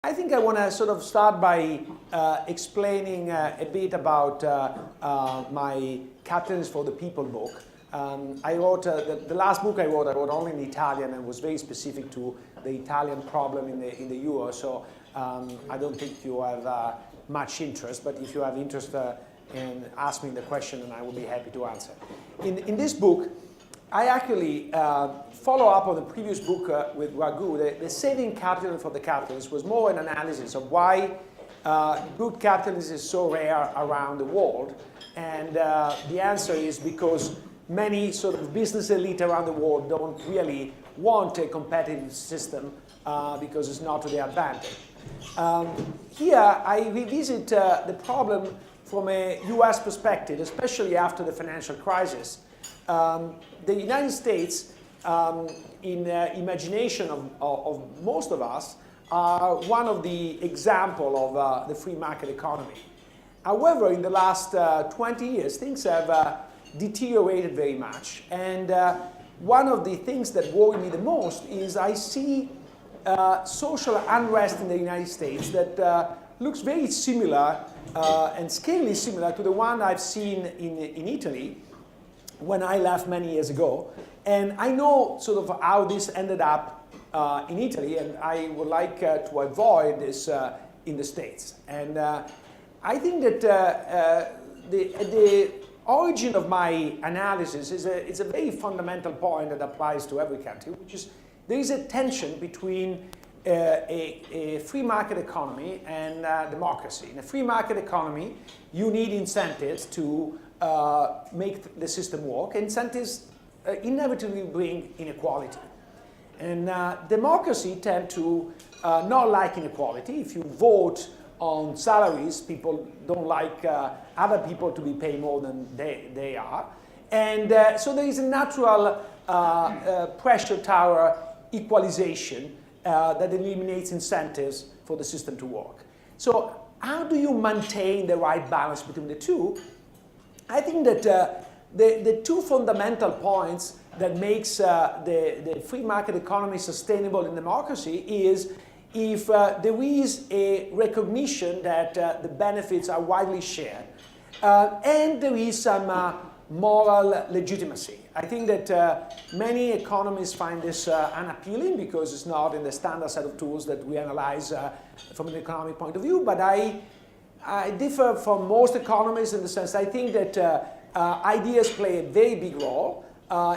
I think I want to sort of start by explaining a bit about my Capitalism for the People book. I wrote, the last book I wrote only in Italian and was very specific to the Italian problem in the Euro, so I don't think you have much interest, but if you have interest in ask me the question and I will be happy to answer. In this book, I actually follow up on the previous book with Raghu. The Saving Capitalism for the Capitalists was more an analysis of why good capitalism is so rare around the world. And the answer is because many sort of business elite around the world don't really want a competitive system because it's not to their advantage. Here, I revisit the problem from a US perspective, especially after the financial crisis. The United States, in imagination of most of us, are one of the example of the free market economy. However, in the last 20 years, things have deteriorated very much. And one of the things that worry me the most is I see social unrest in the United States that looks very similar and scalely similar to the one I've seen in Italy when I left many years ago. And I know sort of how this ended up in Italy, and I would like to avoid this in the States. And I think that the origin of my analysis is a very fundamental point that applies to every country, which is there is a tension between a free market economy and democracy. In a free market economy, you need incentives to make the system work. Incentives inevitably bring inequality. And democracy tend to not like inequality. If you vote on salaries, people don't like other people to be paid more than they are. And so there is a natural pressure tower equalization that eliminates incentives for the system to work. So how do you maintain the right balance between the two? I think that the two fundamental points that makes the free market economy sustainable in democracy is if there is a recognition that the benefits are widely shared and there is some moral legitimacy. I think that many economists find this unappealing because it's not in the standard set of tools that we analyze from an economic point of view, but I differ from most economists in the sense I think that ideas play a very big role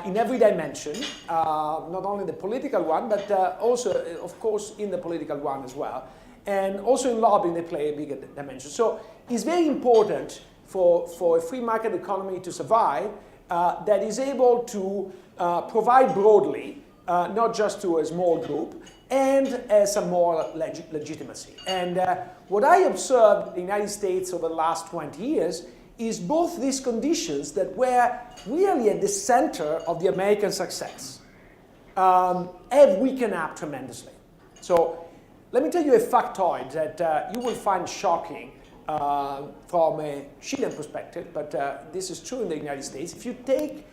in every dimension, not only the political one, but also, of course, in the political one as well. And also in lobbying, they play a bigger dimension. So it's very important for a free market economy to survive that is able to provide broadly, not just to a small group, and some more legitimacy. And what I observed in the United States over the last 20 years is both these conditions that were really at the center of the American success have weakened up tremendously. So let me tell you a factoid that you will find shocking from a Chilean perspective, but this is true in the United States. If you take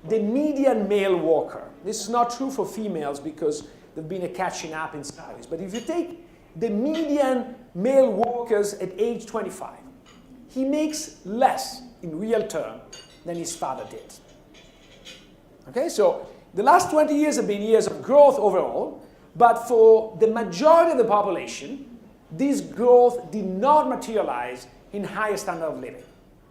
the median male worker, this is not true for females because there's been a catching up in salaries, but if you take the median male workers at age 25, he makes less in real terms than his father did. Okay, so the last 20 years have been years of growth overall, but for the majority of the population, this growth did not materialize in higher standard of living.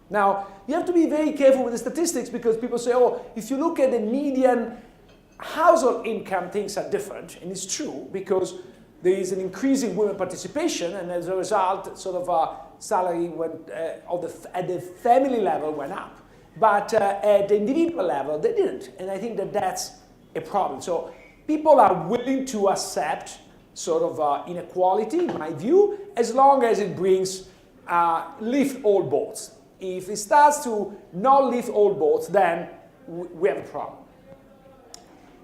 Now, you have to be very careful with the statistics because people say, oh, if you look at the median household income, things are different, and it's true because there is an increasing women participation, and as a result, sort of salary went, at the family level went up. But at the individual level, they didn't. And I think that that's a problem. So people are willing to accept sort of inequality, in my view, as long as it brings lift all boats. If it starts to not lift all boats, then we have a problem.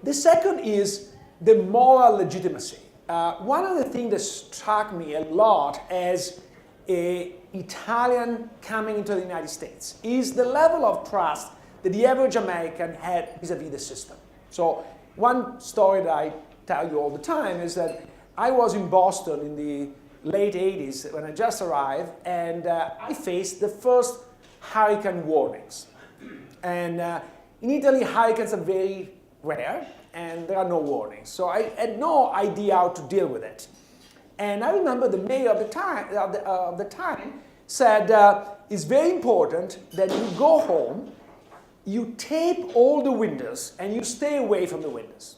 The second is the moral legitimacy. One of the things that struck me a lot as an Italian coming into the United States is the level of trust that the average American had vis-a-vis the system. So one story that I tell you all the time is that I was in Boston in the late 80s when I just arrived, and I faced the first hurricane warnings. And in Italy, hurricanes are very rare, and there are no warnings. So I had no idea how to deal with it. And I remember the mayor of the time said, it's very important that you go home, you tape all the windows, and you stay away from the windows.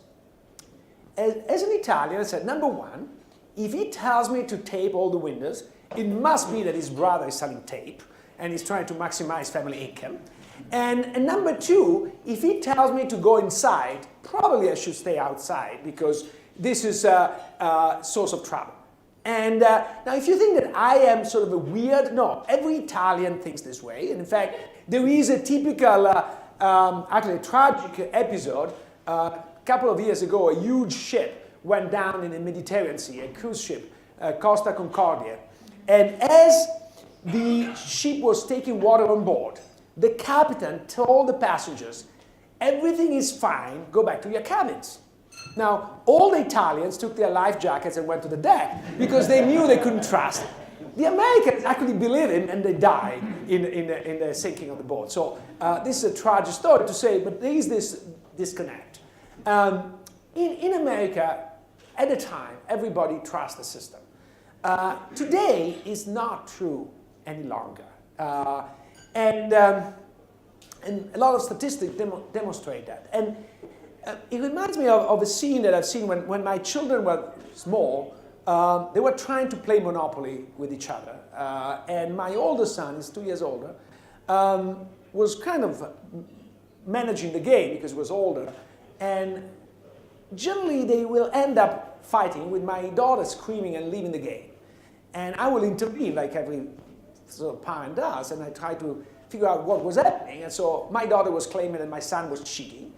As an Italian, I said, number one, if he tells me to tape all the windows, it must be that his brother is selling tape, and he's trying to maximize family income. And number two, if he tells me to go inside, probably I should stay outside, because this is a source of trouble. And now if you think that I am sort of a weird, no, every Italian thinks this way. And in fact, there is a typical, actually a tragic episode. A couple of years ago, a huge ship went down in the Mediterranean Sea, a cruise ship, Costa Concordia. And as the ship was taking water on board, the captain told the passengers, everything is fine, go back to your cabins. Now, all the Italians took their life jackets and went to the deck because they knew they couldn't trust. The Americans actually believed him, and they died in the sinking of the boat. So this is a tragic story to say, but there is this disconnect. In America, at the time, everybody trusts the system. Today is not true any longer. And a lot of statistics demonstrate that. And it reminds me of a scene that I've seen when my children were small. They were trying to play Monopoly with each other. And my older son, he's 2 years older, was kind of managing the game because he was older. And generally, they will end up fighting with my daughter screaming and leaving the game. And I will intervene like every sort of parent does, and I try to figure out what was happening. And so my daughter was claiming that my son was cheating.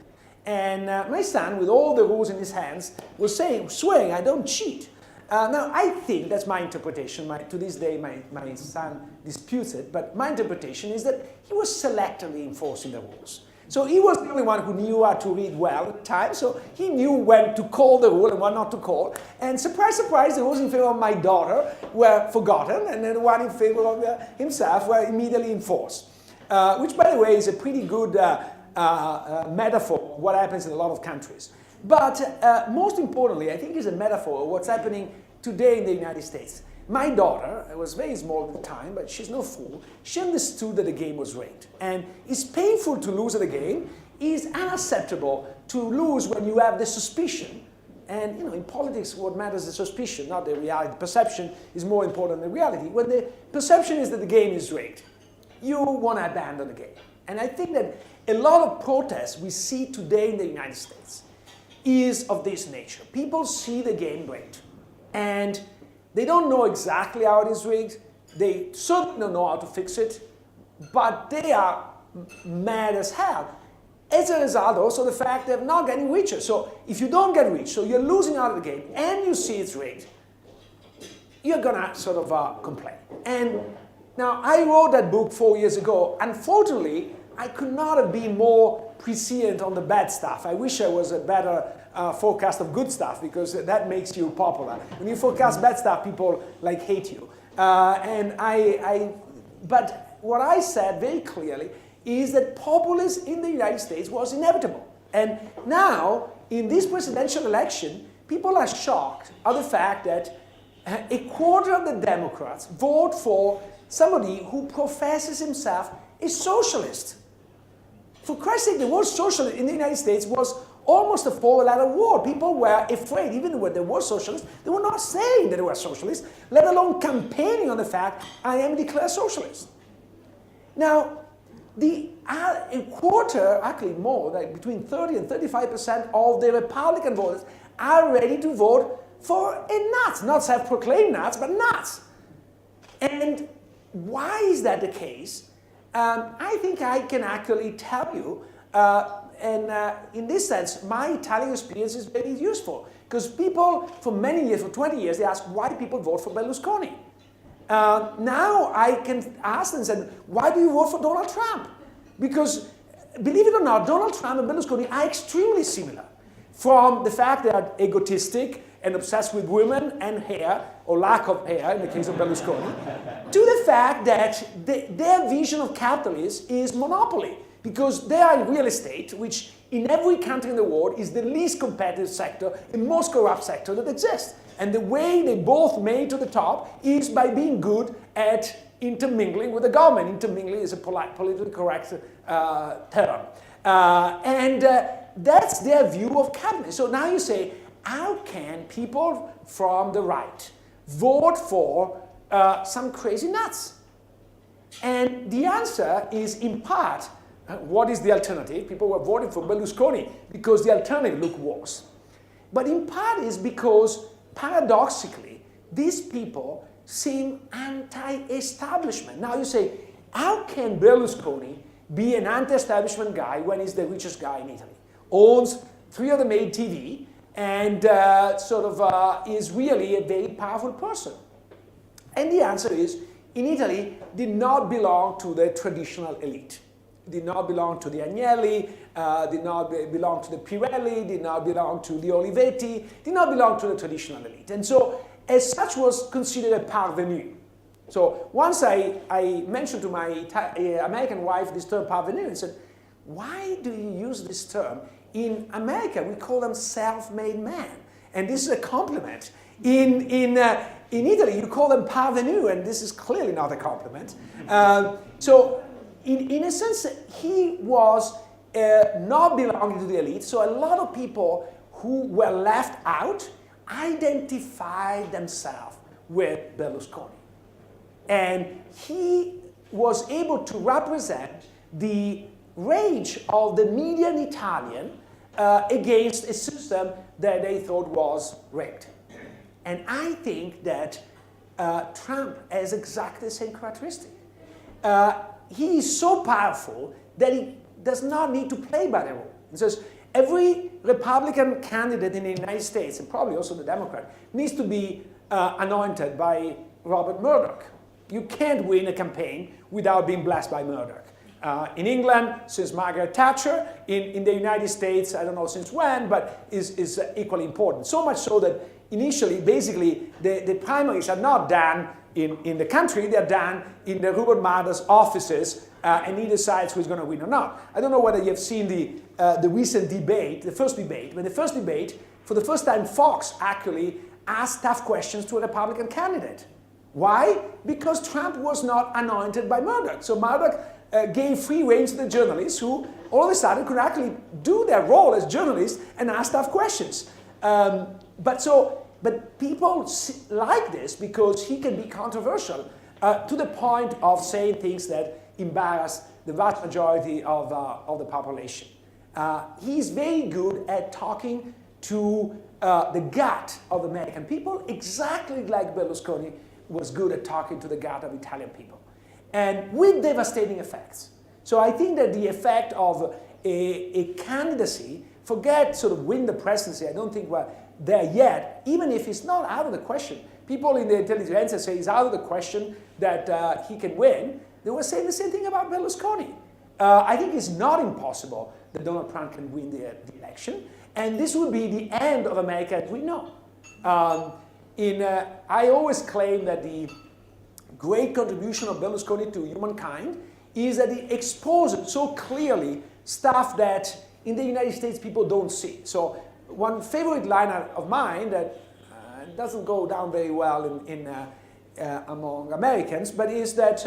And my son, with all the rules in his hands, was swearing, I don't cheat. Now, I think, that's my interpretation, to this day my son disputes it, but my interpretation is that he was selectively enforcing the rules. So he was the only one who knew how to read well at the time, so he knew when to call the rule and when not to call. And surprise, surprise, the rules in favor of my daughter were forgotten, and then the one in favor of himself were immediately enforced. Which, by the way, is a pretty good metaphor of what happens in a lot of countries. But most importantly, I think is a metaphor of what's happening today in the United States. My daughter, I was very small at the time, but she's no fool, she understood that the game was rigged. And it's painful to lose at a game. It's unacceptable to lose when you have the suspicion. And in politics, what matters is the suspicion, not the reality. Perception is more important than reality. When the perception is that the game is rigged, you want to abandon the game. And I think that a lot of protests we see today in the United States is of this nature. People see the game rigged, and they don't know exactly how it is rigged. They certainly don't know how to fix it, but they are mad as hell. As a result, also the fact they're not getting richer. So if you don't get rich, so you're losing out of the game, and you see it's rigged, you're gonna sort of complain. And now, I wrote that book 4 years ago. Unfortunately, I could not have been more prescient on the bad stuff. I wish I was a better forecast of good stuff, because that makes you popular. When you forecast bad stuff, people hate you. But what I said very clearly is that populism in the United States was inevitable. And now, in this presidential election, people are shocked at the fact that a quarter of the Democrats vote for somebody who professes himself a socialist. For Christ's sake, the word socialist in the United States was almost a four-letter word. People were afraid, even when they were socialists, they were not saying that they were socialists, let alone campaigning on the fact, I am declared socialist. Now, a quarter, actually more, between 30 and 35% of the Republican voters are ready to vote for a nut, not self-proclaimed nuts, but nuts. And why is that the case? I think I can actually tell you, in this sense, my Italian experience is very useful, because people, for many years, for 20 years, they ask why people vote for Berlusconi. Now I can ask them and say, why do you vote for Donald Trump? Because, believe it or not, Donald Trump and Berlusconi are extremely similar. From the fact they are egotistic and obsessed with women and hair, or lack of hair in the case of Berlusconi, to the fact that their vision of capitalism is monopoly, because they are in real estate, which in every country in the world is the least competitive sector, the most corrupt sector that exists. And the way they both made to the top is by being good at intermingling with the government. Intermingling is a politically correct term. That's their view of capitalism. So now you say, how can people from the right vote for some crazy nuts? And the answer is, in part, what is the alternative? People were voting for Berlusconi because the alternative looked worse. But in part is because, paradoxically, these people seem anti-establishment. Now you say, how can Berlusconi be an anti-establishment guy when he's the richest guy in Italy? Owns 3 of the main TV and is really a very powerful person. And the answer is, in Italy, did not belong to the traditional elite. Did not belong to the Agnelli, did not belong to the Pirelli, did not belong to the Olivetti, did not belong to the traditional elite. And so, as such, was considered a parvenu. So once I mentioned to my American wife this term parvenu, and said, why do you use this term? In America, we call them self-made man. And this is a compliment. In Italy, you call them parvenu, and this is clearly not a compliment. So in a sense, he was not belonging to the elite. So a lot of people who were left out identified themselves with Berlusconi. And he was able to represent the rage of the median Italian against a system that they thought was rigged. And I think that Trump has exactly the same characteristic. He is so powerful that he does not need to play by the rule. He says, every Republican candidate in the United States, and probably also the Democrat, needs to be anointed by Robert Murdoch. You can't win a campaign without being blessed by Murdoch. In England, since Margaret Thatcher, in the United States, I don't know since when, but is equally important. So much so that initially, basically, the primaries are not done in the country, they're done in the Rupert Murdoch's offices, and he decides who's going to win or not. I don't know whether you've seen the recent debate, the first debate, but the first debate, for the first time, Fox actually asked tough questions to a Republican candidate. Why? Because Trump was not anointed by Murdoch. So Murdoch gave free rein to the journalists who all of a sudden could actually do their role as journalists and ask tough questions. But people like this because he can be controversial to the point of saying things that embarrass the vast majority of the population. He's very good at talking to the gut of American people, exactly like Berlusconi was good at talking to the gut of Italian people, and with devastating effects. So I think that the effect of a candidacy, forget sort of win the presidency, I don't think we're there yet, even if it's not out of the question. People in the intelligentsia say it's out of the question that he can win. They were saying the same thing about Berlusconi. I think it's not impossible that Donald Trump can win the election, and this would be the end of America as we know. I always claim that the great contribution of Berlusconi to humankind is that he exposes so clearly stuff that in the United States people don't see. So one favorite line of mine that doesn't go down very well among Americans, but is that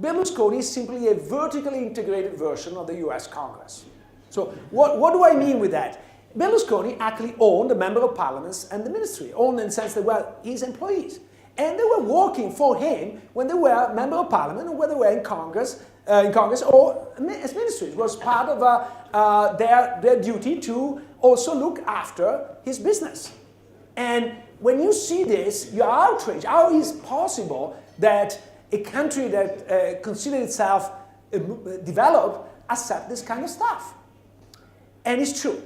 Berlusconi is simply a vertically integrated version of the US Congress. So what do I mean with that? Berlusconi actually owned the member of parliaments and the ministry, owned in the sense that they were his employees. And they were working for him when they were member of parliament or when they were in Congress or as ministries. It was part of their duty to also look after his business. And when you see this, you're outraged. How is it possible that a country that considers itself developed accept this kind of stuff? And it's true.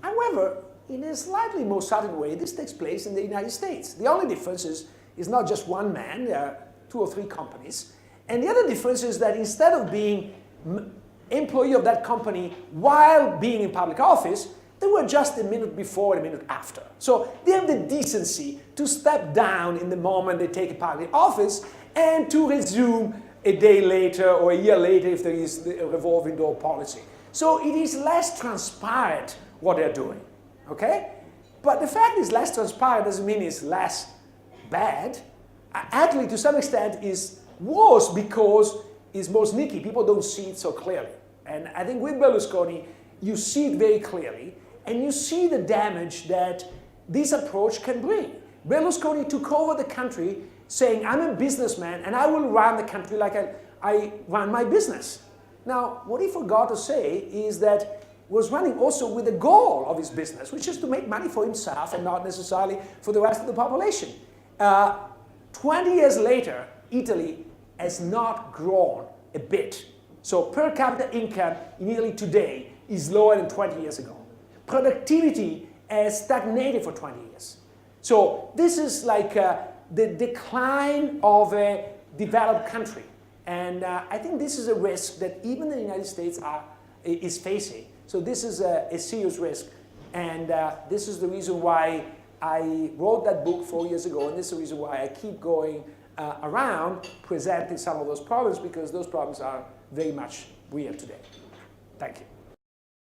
However, in a slightly more subtle way, this takes place in the United States. The only difference is not just one man, there are 2 or 3 companies. And the other difference is that instead of being employee of that company while being in public office, They were just a minute before and a minute after. So they have the decency to step down in the moment they take a public office and to resume a day later or a year later if there is a revolving door policy. So it is less transparent what they're doing, okay? But the fact it's less transparent doesn't mean it's less bad. Actually, to some extent, is worse because it's more sneaky. People don't see it so clearly. And I think with Berlusconi, you see it very clearly, and you see the damage that this approach can bring. Berlusconi took over the country saying, I'm a businessman, and I will run the country like I run my business. Now, what he forgot to say is that he was running also with the goal of his business, which is to make money for himself and not necessarily for the rest of the population. 20 years later, Italy has not grown a bit. So per capita income in Italy today is lower than 20 years ago. Productivity has stagnated for 20 years. So this is like the decline of a developed country. And I think this is a risk that even the United States is facing. So this is a serious risk. And this is the reason why I wrote that book 4 years ago, and this is the reason why I keep going around presenting some of those problems, because those problems are very much real today. Thank you.